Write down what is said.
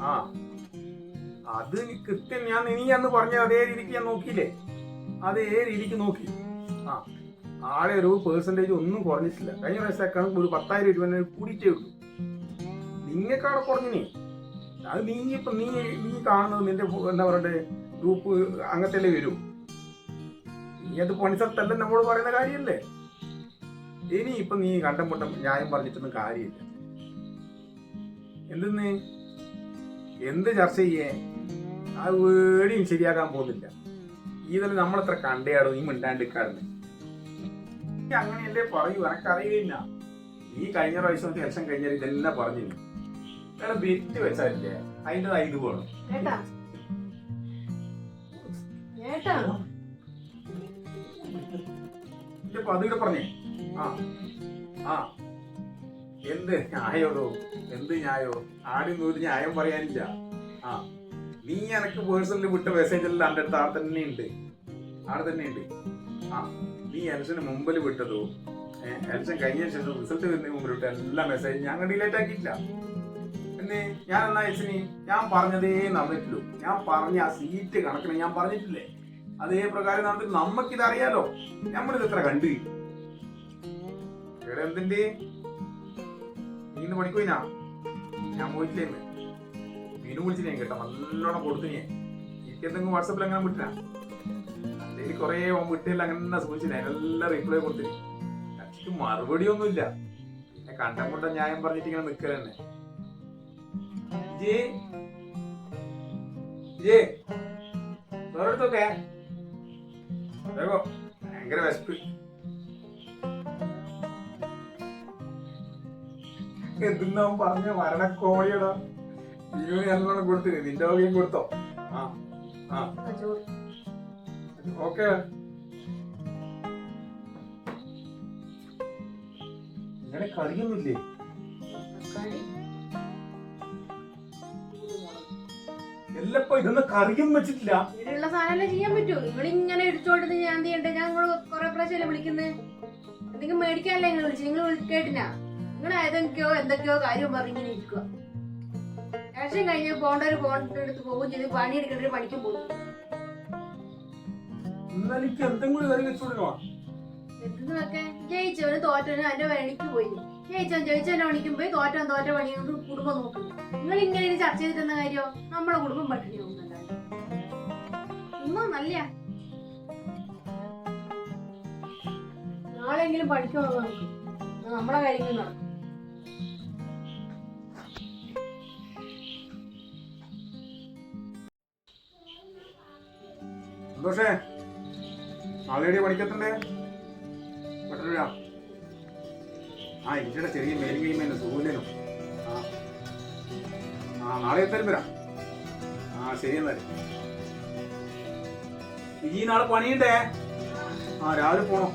ആ അത് കൃത്യം നീ അന്ന് പറഞ്ഞ അതേ രീതിക്ക് ഞാൻ നോക്കിയില്ലേ, അതേ രീതിക്ക് നോക്കി. ആ ആളെ ഒരു പെർസെൻറ്റേജ് ഒന്നും കുറഞ്ഞിട്ടില്ല. കഴിഞ്ഞ പ്രാവശ്യം ഒരു 10,000 രൂപ കൂടിയിട്ടേ ഉള്ളൂ. നിങ്ങൾക്കവിടെ കുറഞ്ഞിനെ. അത് നീ കാണുന്നത് നിന്റെ എന്താ പറയണ്ടേ ഗ്രൂപ്പ് അങ്ങനത്തെ വരും. നീ അത് പണിസ്ഥലത്തല്ല നമ്മോട് പറയുന്ന കാര്യമല്ലേ. ഇനി ഇപ്പൊ നീ കണ്ടം പൊട്ടം ന്യായം പറഞ്ഞിട്ടൊന്നും കാര്യമില്ല. എന്ത് ചർച്ച ചെയ്യേ, ആ വേടിയും ശരിയാക്കാൻ പോകുന്നില്ല. ഇതെല്ലാം നമ്മളെത്ര കണ്ടയാടോ നീ മിണ്ടാണ്ടിക്കാടുന്ന്. അങ്ങനെയല്ലേ പറയൂ, എനക്കറിയില്ല. ഈ കഴിഞ്ഞ പ്രാവശ്യം ഇലക്ഷൻ കഴിഞ്ഞാൽ ഇതെല്ലാം പറഞ്ഞു ബെറ്റ് വെച്ചാലേ അതിന്റെ ഇത് പോകണം. അതിവിടെ പറഞ്ഞേ. ആ എന്ത് ന്യായോടോ, എന്ത് ന്യായോ? ആദ്യം ഒരു ന്യായം പറയാനില്ല. ആ നീ എനക്ക് പേഴ്സണലി വിട്ട മെസ്സേജ് എല്ലാം എൻ്റെ അടുത്ത് ആടെ തന്നെ ഉണ്ട്. ആ നീ എലക്ഷന് മുമ്പിൽ വിട്ടതോ എലക്ഷൻ കഴിഞ്ഞ ശേഷം റിസൾട്ട് വരുന്നതിന് മുമ്പിൽ വിട്ട എല്ലാ മെസ്സേജും ഞാൻ ഡിലേറ്റ് ആക്കിയിട്ടില്ല. എന്നേ ഞാൻ എന്നാ എലക്ഷന് ഞാൻ പറഞ്ഞതേ നടന്നിട്ടുള്ളൂ. ഞാൻ പറഞ്ഞ ആ സീറ്റ് കണക്കിന് ഞാൻ പറഞ്ഞിട്ടില്ലേ, അതേ പ്രകാരം നടന്നിട്ട് നമുക്കിത് അറിയാലോ. നമ്മളിത് എത്ര കണ്ട് ഇവിടെ എന്തിന്റെ നീ ഇന്ന് പണിക്കോയിനാ? ഞാൻ പോയിട്ടില്ലേ. മീനു വിളിച്ചില്ലേ കേട്ടോ, നല്ലോണം കൊടുത്തിനെ. എനിക്ക് എന്തെങ്കിലും വാട്സാപ്പിൽ അങ്ങനെ വിട്ടിനാ? അതിൽ കുറെ വിട്ടില്ല, അങ്ങനെ സൂചിച്ചില്ല. അതിനെല്ലാം റിപ്ലൈ കൊടുത്തിനെ. എനിക്ക് മറുപടി ഒന്നുമില്ല. പിന്നെ കണ്ടം കൊണ്ട ന്യായം പറഞ്ഞിട്ട് ഇങ്ങനെ നിൽക്കലെന്നെ. വേറെടുത്തൊക്കെ ഭയങ്കര വിശപ്പ്. എന്തിനാവും പറഞ്ഞ മരണക്കോടിയടാ. ബിരിയാണി നല്ലോണം കൊടുത്തില്ലേ, നിന്റെ വകയും കൊടുത്തോ? ഓക്കെ. ഇങ്ങനെ കറിയൊന്നുമില്ലേ? എല്ലപ്പോ ഇതൊന്നും കറിയും വെച്ചിട്ടില്ല. ഇതിലുള്ള സാധനം ചെയ്യാൻ പറ്റൂ? നിങ്ങൾ ഇങ്ങനെ ഇടിച്ചോണ്ട് ഞാൻ ചെയ്യണ്ടേ? ഞങ്ങൾ കൊറേ പ്രാവശ്യം വിളിക്കുന്നത്. എന്തെങ്കിലും മേടിക്കാനല്ലേ നിങ്ങൾ വിളിച്ചു? നിങ്ങൾ കേട്ടിനാ? നിങ്ങൾ എന്തൊക്കെയോ കാര്യം പറഞ്ഞിങ്ങനെ ഇരിക്കുക. ഇലക്ഷൻ കഴിഞ്ഞ് പോണ്ടവര് പോണ്ടെടുത്ത് പോകും ചെയ്ത് പണിയെടുക്കേണ്ടവര് പണിക്കും പോകും. എന്തെന്ന് വെക്കാൻ ജയിച്ചവന് തോറ്റവന് അതിന്റെ പണിക്ക് പോയി. ജയിച്ചവന്റെ പണിക്കും പോയി, തോറ്റ പണി കൊണ്ട് കുടുംബം നോക്കുന്നു. നിങ്ങൾ ഇങ്ങനെ ചർച്ച ചെയ്തിട്ടെന്ന കാര്യോ? നമ്മളെ കുടുംബം പട്ടിണി പോകുന്നുണ്ടാവും. ഒന്നും നല്ല നാളെങ്കിലും പണിക്ക് പോകാൻ നോക്കും. നമ്മളെ കാര്യങ്ങൾ നടക്കും. സന്തോഷേ, നാളെ പഠിക്കത്തണ്ടേ? പെട്ടെന്ന് ഇവിടെ ചെറിയ മേലുകയും സൂര്യനും. നാളെ എത്താനും വരാം. ശരി എന്നാല്. ഈ നാളെ പണിയുണ്ടേ. രാവിലെ പോണം.